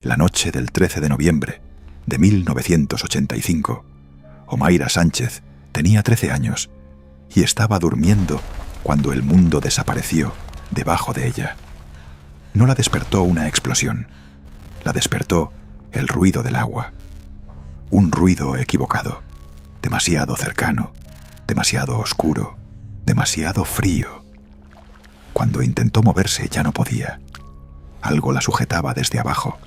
La noche del 13 de noviembre de 1985, Omaira Sánchez tenía 13 años y estaba durmiendo cuando el mundo desapareció debajo de ella. No la despertó una explosión, la despertó el ruido del agua. Un ruido equivocado, demasiado cercano, demasiado oscuro, demasiado frío. Cuando intentó moverse ya no podía. Algo la sujetaba desde abajo,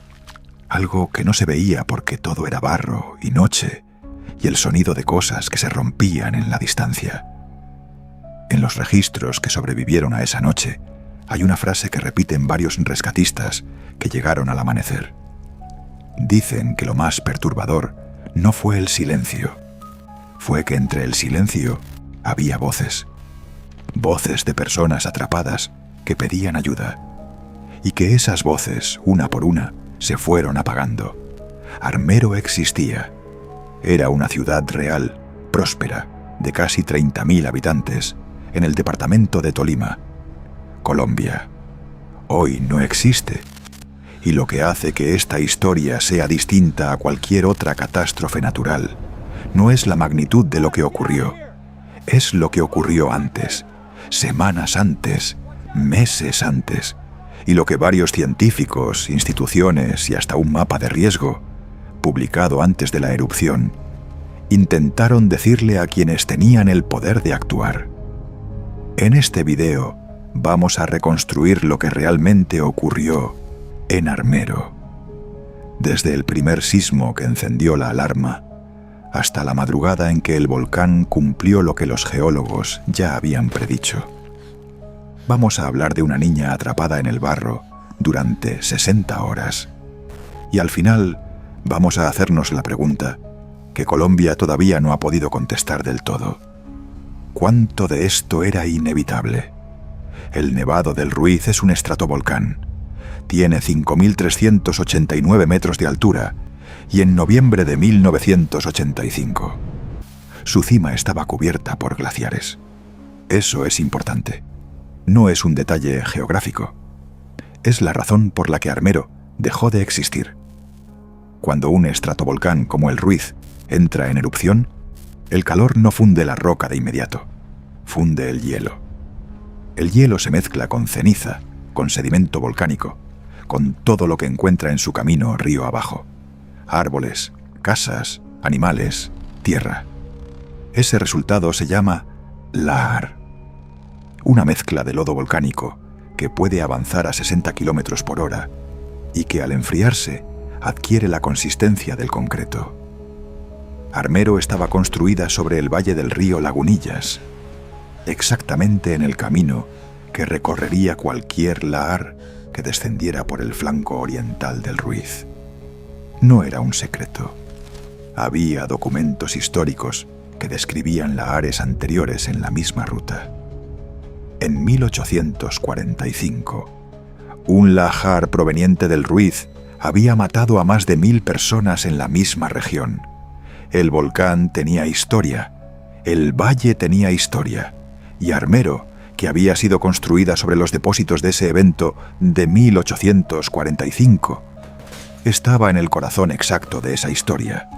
algo que no se veía porque todo era barro y noche y el sonido de cosas que se rompían en la distancia. En los registros que sobrevivieron a esa noche hay una frase que repiten varios rescatistas que llegaron al amanecer. Dicen que lo más perturbador no fue el silencio, fue que entre el silencio había voces, voces de personas atrapadas que pedían ayuda, y que esas voces, una por una, se fueron apagando. Armero existía. Era una ciudad real, próspera, de casi 30.000 habitantes, en el departamento de Tolima, Colombia. Hoy no existe. Y lo que hace que esta historia sea distinta a cualquier otra catástrofe natural no es la magnitud de lo que ocurrió, es lo que ocurrió antes, semanas antes, meses antes, y lo que varios científicos, instituciones y hasta un mapa de riesgo, publicado antes de la erupción, intentaron decirle a quienes tenían el poder de actuar. En este video vamos a reconstruir lo que realmente ocurrió en Armero, desde el primer sismo que encendió la alarma hasta la madrugada en que el volcán cumplió lo que los geólogos ya habían predicho. Vamos a hablar de una niña atrapada en el barro durante 60 horas. Y al final vamos a hacernos la pregunta que Colombia todavía no ha podido contestar del todo. ¿Cuánto de esto era inevitable? El Nevado del Ruiz es un estratovolcán. Tiene 5.389 metros de altura y en noviembre de 1985 su cima estaba cubierta por glaciares. Eso es importante. No es un detalle geográfico. Es la razón por la que Armero dejó de existir. Cuando un estratovolcán como el Ruiz entra en erupción, el calor no funde la roca de inmediato, funde el hielo. El hielo se mezcla con ceniza, con sedimento volcánico, con todo lo que encuentra en su camino río abajo. Árboles, casas, animales, tierra. Ese resultado se llama lahar. Una mezcla de lodo volcánico que puede avanzar a 60 km por hora y que al enfriarse adquiere la consistencia del concreto. Armero estaba construida sobre el valle del río Lagunillas, exactamente en el camino que recorrería cualquier lahar que descendiera por el flanco oriental del Ruiz. No era un secreto. Había documentos históricos que describían lahares anteriores en la misma ruta. En 1845, un lahar proveniente del Ruiz había matado a más de 1.000 personas en la misma región. El volcán tenía historia, el valle tenía historia, y Armero, que había sido construida sobre los depósitos de ese evento de 1845, estaba en el corazón exacto de esa historia.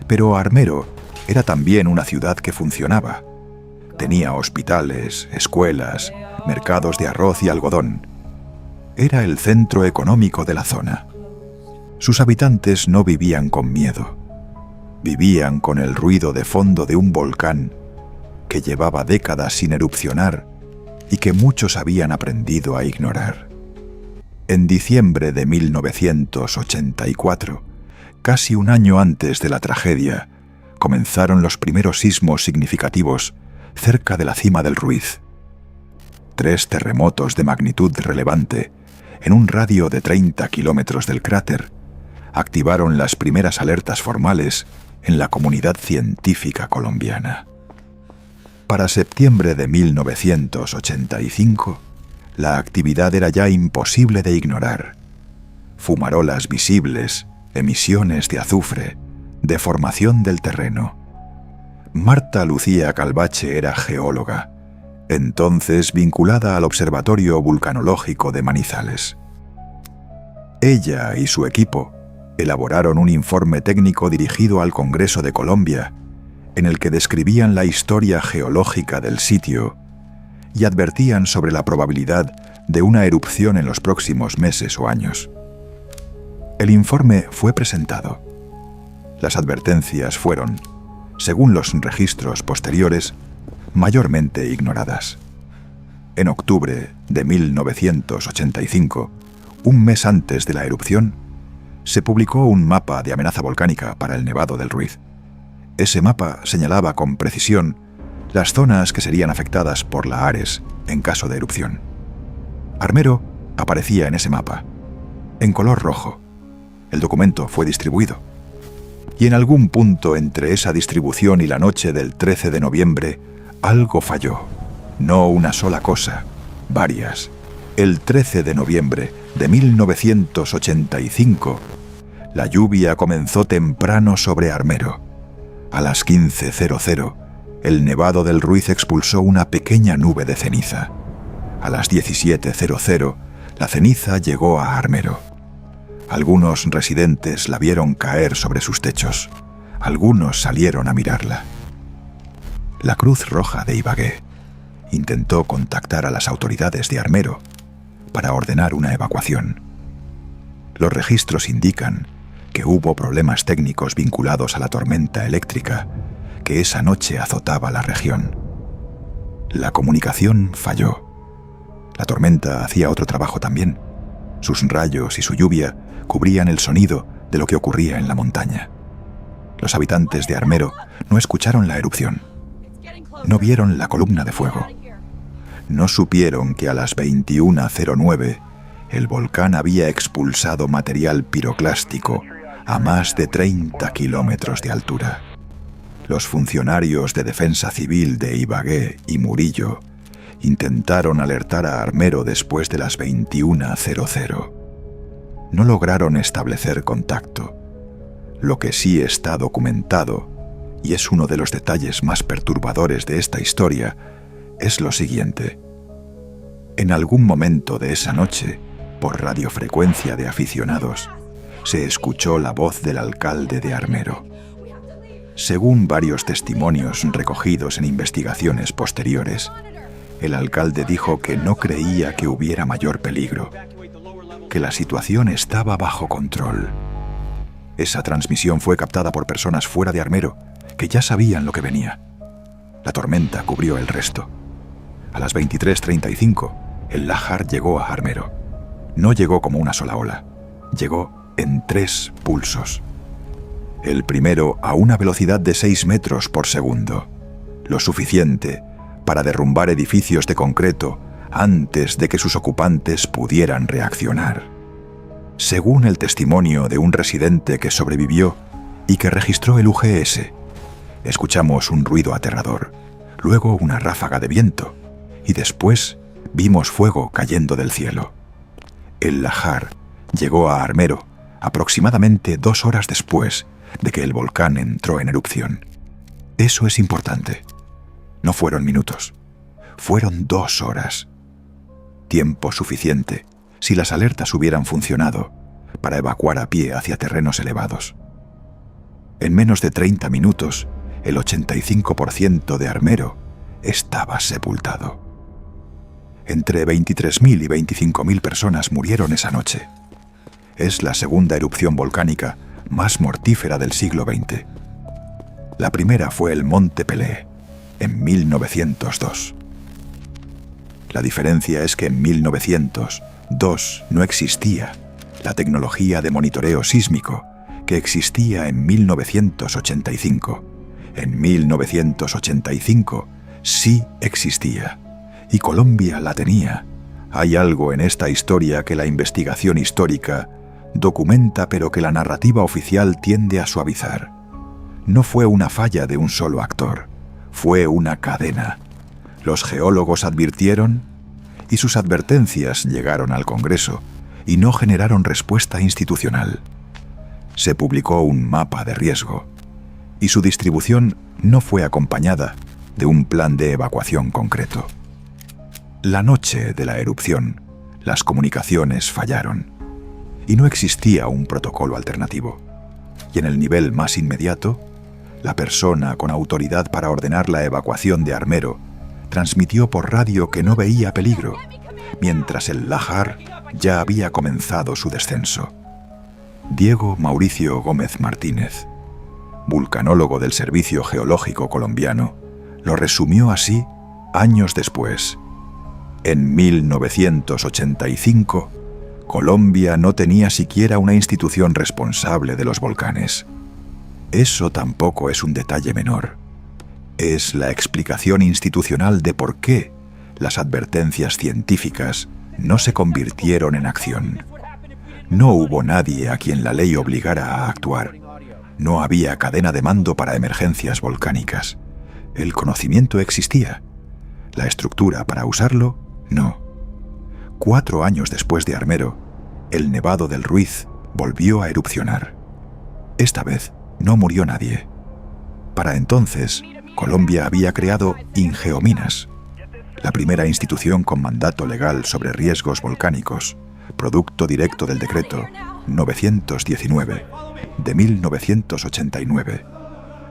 Pero Armero era también una ciudad que funcionaba. Tenía hospitales, escuelas, mercados de arroz y algodón. Era el centro económico de la zona. Sus habitantes no vivían con miedo. Vivían con el ruido de fondo de un volcán que llevaba décadas sin erupcionar y que muchos habían aprendido a ignorar. En diciembre de 1984, casi un año antes de la tragedia, comenzaron los primeros sismos significativos cerca de la cima del Ruiz. 3 terremotos de magnitud relevante, en un radio de 30 kilómetros del cráter, activaron las primeras alertas formales en la comunidad científica colombiana. Para septiembre de 1985, la actividad era ya imposible de ignorar. Fumarolas visibles, emisiones de azufre, deformación del terreno. Marta Lucía Calvache era geóloga, entonces vinculada al Observatorio Vulcanológico de Manizales. Ella y su equipo elaboraron un informe técnico dirigido al Congreso de Colombia, en el que describían la historia geológica del sitio y advertían sobre la probabilidad de una erupción en los próximos meses o años. El informe fue presentado. Las advertencias fueron, según los registros posteriores, mayormente ignoradas. En octubre de 1985, un mes antes de la erupción, se publicó un mapa de amenaza volcánica para el Nevado del Ruiz. Ese mapa señalaba con precisión las zonas que serían afectadas por la Ares en caso de erupción. Armero aparecía en ese mapa, en color rojo. El documento fue distribuido. Y en algún punto entre esa distribución y la noche del 13 de noviembre, algo falló. No una sola cosa, varias. El 13 de noviembre de 1985, la lluvia comenzó temprano sobre Armero. A las 15:00, el Nevado del Ruiz expulsó una pequeña nube de ceniza. A las 17:00, la ceniza llegó a Armero. Algunos residentes la vieron caer sobre sus techos. Algunos salieron a mirarla. La Cruz Roja de Ibagué intentó contactar a las autoridades de Armero para ordenar una evacuación. Los registros indican que hubo problemas técnicos vinculados a la tormenta eléctrica que esa noche azotaba la región. La comunicación falló. La tormenta hacía otro trabajo también. Sus rayos y su lluvia cubrían el sonido de lo que ocurría en la montaña. Los habitantes de Armero no escucharon la erupción. No vieron la columna de fuego. No supieron que a las 21:09 el volcán había expulsado material piroclástico a más de 30 kilómetros de altura. Los funcionarios de defensa civil de Ibagué y Murillo intentaron alertar a Armero después de las 21:00. No lograron establecer contacto. Lo que sí está documentado, y es uno de los detalles más perturbadores de esta historia, es lo siguiente. En algún momento de esa noche, por radiofrecuencia de aficionados, se escuchó la voz del alcalde de Armero. Según varios testimonios recogidos en investigaciones posteriores, el alcalde dijo que no creía que hubiera mayor peligro, que la situación estaba bajo control. Esa transmisión fue captada por personas fuera de Armero, que ya sabían lo que venía. La tormenta cubrió el resto. A las 23:35, el lahar llegó a Armero. No llegó como una sola ola, llegó en 3 pulsos. El primero a una velocidad de 6 metros por segundo, lo suficiente para derrumbar edificios de concreto antes de que sus ocupantes pudieran reaccionar. Según el testimonio de un residente que sobrevivió y que registró el UGS, escuchamos un ruido aterrador, luego una ráfaga de viento, y después vimos fuego cayendo del cielo. El lahar llegó a Armero aproximadamente 2 horas después de que el volcán entró en erupción. Eso es importante. No fueron minutos, fueron 2 horas. Tiempo suficiente, si las alertas hubieran funcionado, para evacuar a pie hacia terrenos elevados. En menos de 30 minutos, el 85% de Armero estaba sepultado. Entre 23.000 y 25.000 personas murieron esa noche. Es la segunda erupción volcánica más mortífera del siglo XX. La primera fue el Monte Pelé, en 1902. La diferencia es que en 1902 no existía la tecnología de monitoreo sísmico que existía en 1985. En 1985 sí existía, y Colombia la tenía. Hay algo en esta historia que la investigación histórica documenta, pero que la narrativa oficial tiende a suavizar. No fue una falla de un solo actor, fue una cadena. Los geólogos advirtieron y sus advertencias llegaron al Congreso y no generaron respuesta institucional. Se publicó un mapa de riesgo y su distribución no fue acompañada de un plan de evacuación concreto. La noche de la erupción, las comunicaciones fallaron y no existía un protocolo alternativo. Y en el nivel más inmediato, la persona con autoridad para ordenar la evacuación de Armero transmitió por radio que no veía peligro, mientras el Lahar ya había comenzado su descenso. Diego Mauricio Gómez Martínez, vulcanólogo del Servicio Geológico Colombiano, lo resumió así años después. En 1985, Colombia no tenía siquiera una institución responsable de los volcanes. Eso tampoco es un detalle menor. Es la explicación institucional de por qué las advertencias científicas no se convirtieron en acción. No hubo nadie a quien la ley obligara a actuar. No había cadena de mando para emergencias volcánicas. El conocimiento existía. La estructura para usarlo, no. 4 años después de Armero, el Nevado del Ruiz volvió a erupcionar. Esta vez no murió nadie. Para entonces, Colombia había creado Ingeominas, la primera institución con mandato legal sobre riesgos volcánicos, producto directo del decreto 919 de 1989.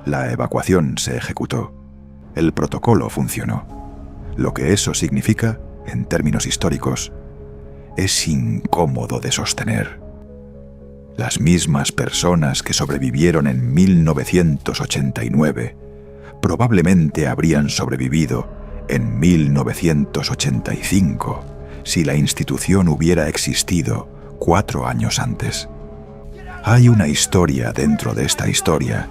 La evacuación se ejecutó. El protocolo funcionó. Lo que eso significa, en términos históricos, es incómodo de sostener. Las mismas personas que sobrevivieron en 1989 probablemente habrían sobrevivido en 1985 si la institución hubiera existido 4 años antes. Hay una historia dentro de esta historia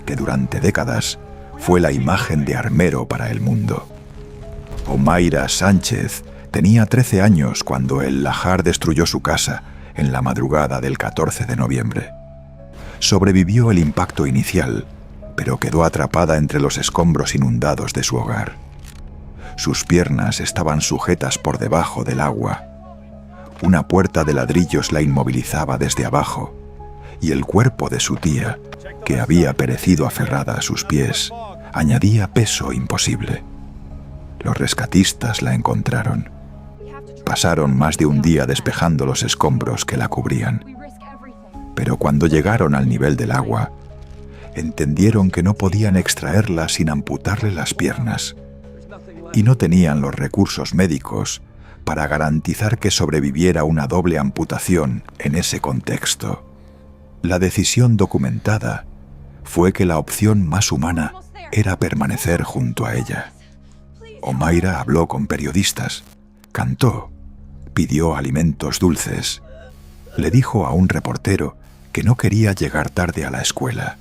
que durante décadas fue la imagen de Armero para el mundo. Omaira Sánchez tenía 13 años cuando el Lahar destruyó su casa en la madrugada del 14 de noviembre. Sobrevivió el impacto inicial, pero quedó atrapada entre los escombros inundados de su hogar. Sus piernas estaban sujetas por debajo del agua. Una puerta de ladrillos la inmovilizaba desde abajo, y el cuerpo de su tía, que había perecido aferrada a sus pies, añadía peso imposible. Los rescatistas la encontraron. Pasaron más de un día despejando los escombros que la cubrían. Pero cuando llegaron al nivel del agua, entendieron que no podían extraerla sin amputarle las piernas, y no tenían los recursos médicos para garantizar que sobreviviera una doble amputación en ese contexto. La decisión documentada fue que la opción más humana era permanecer junto a ella. Omaira habló con periodistas, cantó, pidió alimentos dulces. Le dijo a un reportero que no quería llegar tarde a la escuela.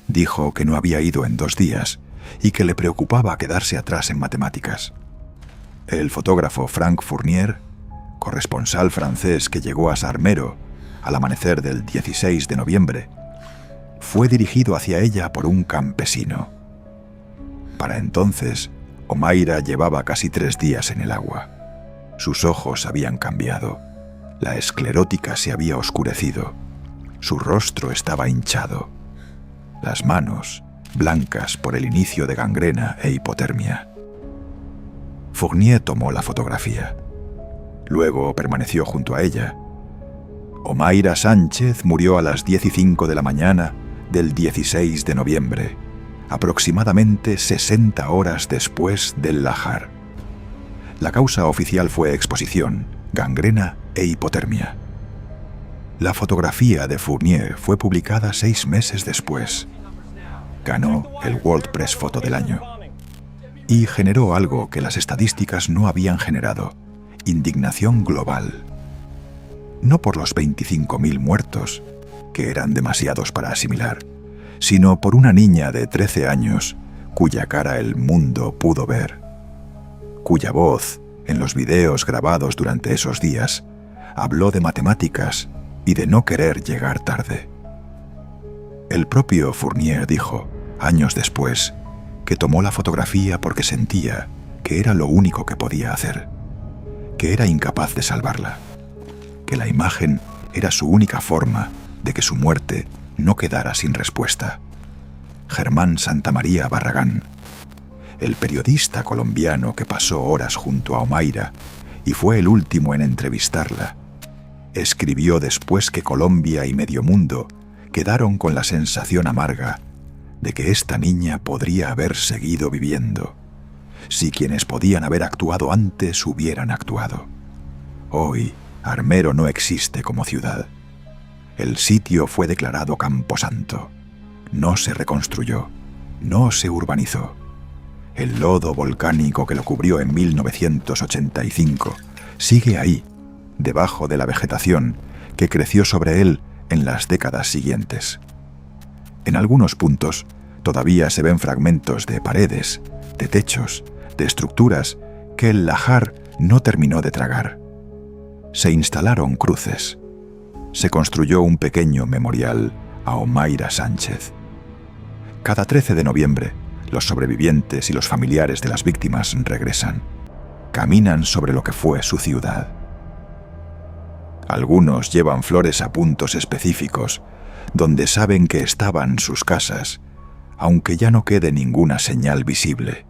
Dijo que no había ido en 2 días y que le preocupaba quedarse atrás en matemáticas. El fotógrafo Frank Fournier, corresponsal francés que llegó a Armero al amanecer del 16 de noviembre, fue dirigido hacia ella por un campesino. Para entonces, Omaira llevaba casi 3 días en el agua. Sus ojos habían cambiado. La esclerótica se había oscurecido. Su rostro estaba hinchado. Las manos, blancas por el inicio de gangrena e hipotermia. Fournier tomó la fotografía. Luego permaneció junto a ella. Omaira Sánchez murió a las 10:05 de la mañana del 16 de noviembre, aproximadamente 60 horas después del Lahar. La causa oficial fue exposición, gangrena e hipotermia. La fotografía de Fournier fue publicada 6 meses después. Ganó el World Press Photo del año y generó algo que las estadísticas no habían generado: indignación global. No por los 25.000 muertos, que eran demasiados para asimilar, sino por una niña de 13 años cuya cara el mundo pudo ver, cuya voz, en los videos grabados durante esos días, habló de matemáticas y de no querer llegar tarde. El propio Fournier dijo, años después, que tomó la fotografía porque sentía que era lo único que podía hacer, que era incapaz de salvarla, que la imagen era su única forma de que su muerte no quedara sin respuesta. Germán Santamaría Barragán, el periodista colombiano que pasó horas junto a Omaira y fue el último en entrevistarla, escribió después que Colombia y medio mundo quedaron con la sensación amarga de que esta niña podría haber seguido viviendo, si quienes podían haber actuado antes hubieran actuado. Hoy, Armero no existe como ciudad. El sitio fue declarado camposanto. No se reconstruyó, no se urbanizó. El lodo volcánico que lo cubrió en 1985 sigue ahí, debajo de la vegetación que creció sobre él en las décadas siguientes. En algunos puntos todavía se ven fragmentos de paredes, de techos, de estructuras que el lahar no terminó de tragar. Se instalaron cruces. Se construyó un pequeño memorial a Omaira Sánchez. Cada 13 de noviembre, los sobrevivientes y los familiares de las víctimas regresan. Caminan sobre lo que fue su ciudad. Algunos llevan flores a puntos específicos, donde saben que estaban sus casas, aunque ya no quede ninguna señal visible.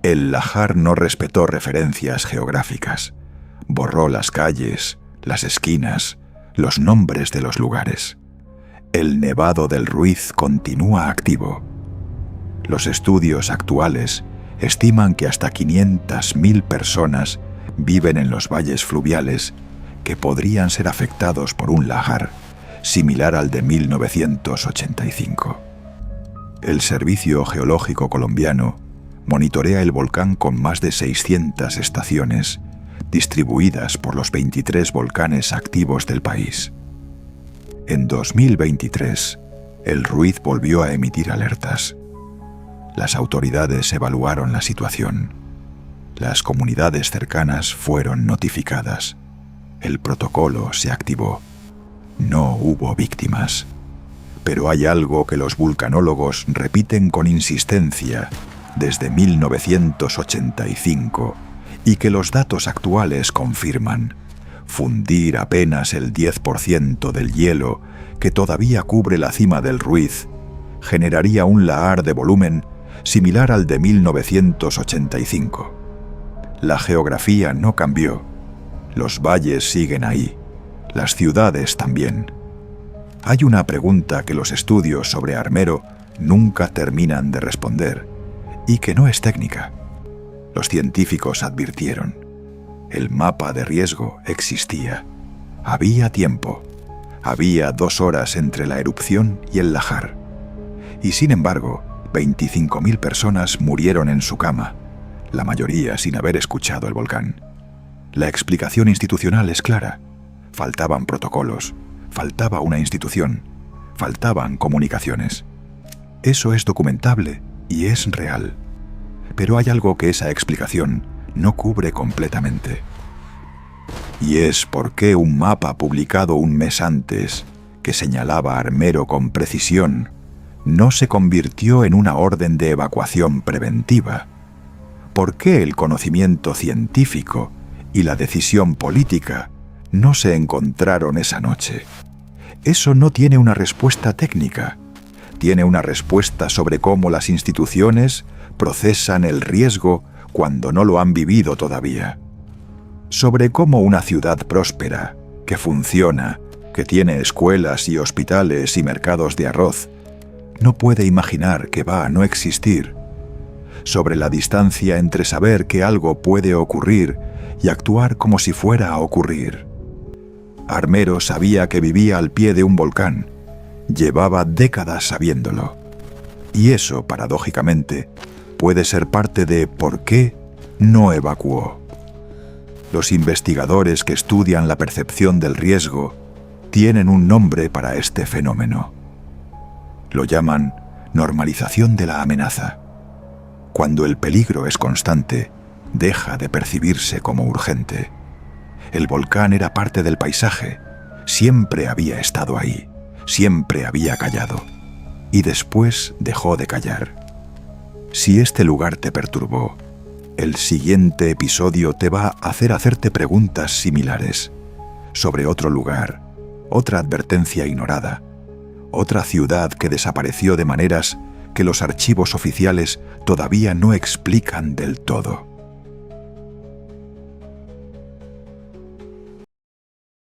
El lahar no respetó referencias geográficas. Borró las calles, las esquinas, los nombres de los lugares. El Nevado del Ruiz continúa activo. Los estudios actuales estiman que hasta 500.000 personas viven en los valles fluviales que podrían ser afectados por un lahar similar al de 1985. El Servicio Geológico Colombiano monitorea el volcán con más de 600 estaciones distribuidas por los 23 volcanes activos del país. En 2023, el Ruiz volvió a emitir alertas. Las autoridades evaluaron la situación. Las comunidades cercanas fueron notificadas. El protocolo se activó. No hubo víctimas. Pero hay algo que los vulcanólogos repiten con insistencia desde 1985 y que los datos actuales confirman. Fundir apenas el 10% del hielo que todavía cubre la cima del Ruiz generaría un lahar de volumen similar al de 1985. La geografía no cambió. Los valles siguen ahí. Las ciudades también. Hay una pregunta que los estudios sobre Armero nunca terminan de responder y que no es técnica. Los científicos advirtieron. El mapa de riesgo existía. Había tiempo. Había 2 horas entre la erupción y el lahar. Y sin embargo, 25.000 personas murieron en su cama, la mayoría sin haber escuchado el volcán. La explicación institucional es clara. Faltaban protocolos, faltaba una institución, faltaban comunicaciones. Eso es documentable y es real. Pero hay algo que esa explicación no cubre completamente. Y es por qué un mapa publicado un mes antes, que señalaba a Armero con precisión, no se convirtió en una orden de evacuación preventiva. ¿Por qué el conocimiento científico y la decisión política no se encontraron esa noche? Eso no tiene una respuesta técnica. Tiene una respuesta sobre cómo las instituciones procesan el riesgo cuando no lo han vivido todavía. Sobre cómo una ciudad próspera, que funciona, que tiene escuelas y hospitales y mercados de arroz, no puede imaginar que va a no existir. Sobre la distancia entre saber que algo puede ocurrir y actuar como si fuera a ocurrir. Armero sabía que vivía al pie de un volcán. Llevaba décadas sabiéndolo. Y eso, paradójicamente, puede ser parte de por qué no evacuó. Los investigadores que estudian la percepción del riesgo tienen un nombre para este fenómeno. Lo llaman normalización de la amenaza. Cuando el peligro es constante, deja de percibirse como urgente. El volcán era parte del paisaje, siempre había estado ahí, siempre había callado, y después dejó de callar. Si este lugar te perturbó, el siguiente episodio te va a hacer hacerte preguntas similares sobre otro lugar, otra advertencia ignorada, otra ciudad que desapareció de maneras que los archivos oficiales todavía no explican del todo.